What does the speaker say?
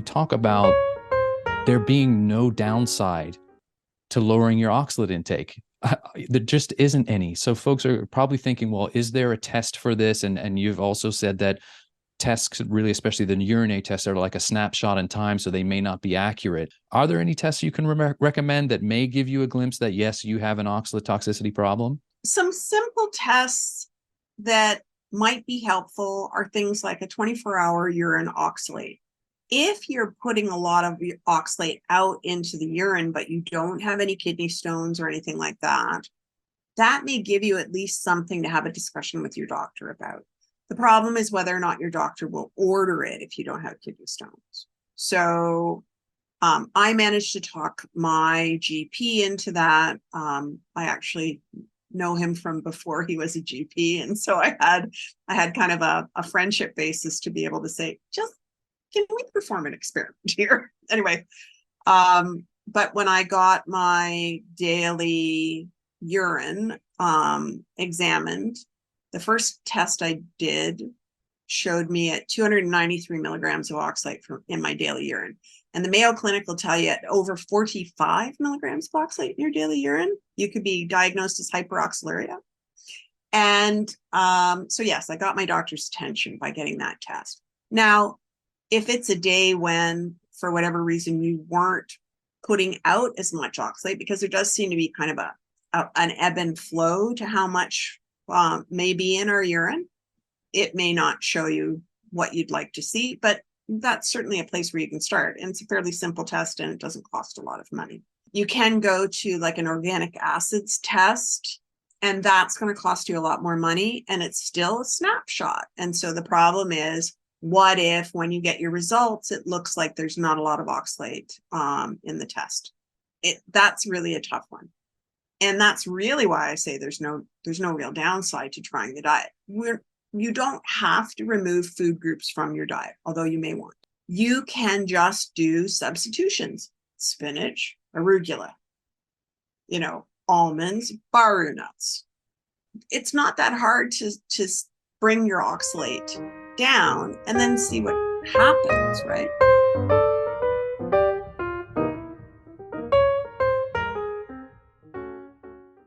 you talk about there being no downside to lowering your oxalate intake. There just isn't any. So folks are probably thinking, well, is there a test for this? And you've also said that tests, really, especially the urinate tests, are like a snapshot in time, so they may not be accurate. Are there any tests you can recommend that may give you a glimpse that, yes, you have an oxalate toxicity problem? Some simple tests that might be helpful are things like a 24-hour urine oxalate. If you're putting a lot of oxalate out into the urine, but you don't have any kidney stones or anything like that, that may give you at least something to have a discussion with your doctor about. The problem is whether or not your doctor will order it if you don't have kidney stones. So I managed to talk my GP into that. I actually know him from before he was a GP. And so I had kind of a friendship basis to be able to say, just, can we perform an experiment here? Anyway, but when I got my daily urine examined, the first test I did showed me at 293 milligrams of oxalate in my daily urine. And the Mayo Clinic will tell you at over 45 milligrams of oxalate in your daily urine, you could be diagnosed as hyperoxaluria. And so yes, I got my doctor's attention by getting that test. Now, if it's a day when, for whatever reason, you weren't putting out as much oxalate, because there does seem to be kind of an ebb and flow to how much may be in our urine, it may not show you what you'd like to see, but that's certainly a place where you can start. And it's a fairly simple test and it doesn't cost a lot of money. You can go to like an organic acids test, and that's going to cost you a lot more money, and it's still a snapshot. And so the problem is, what if when you get your results, it looks like there's not a lot of oxalate in the test? That's really a tough one. And that's really why I say there's no real downside to trying the diet. You don't have to remove food groups from your diet, although you may want. You can just do substitutions: spinach, arugula, almonds, baru nuts. It's not that hard to bring your oxalate down and then see what happens, right?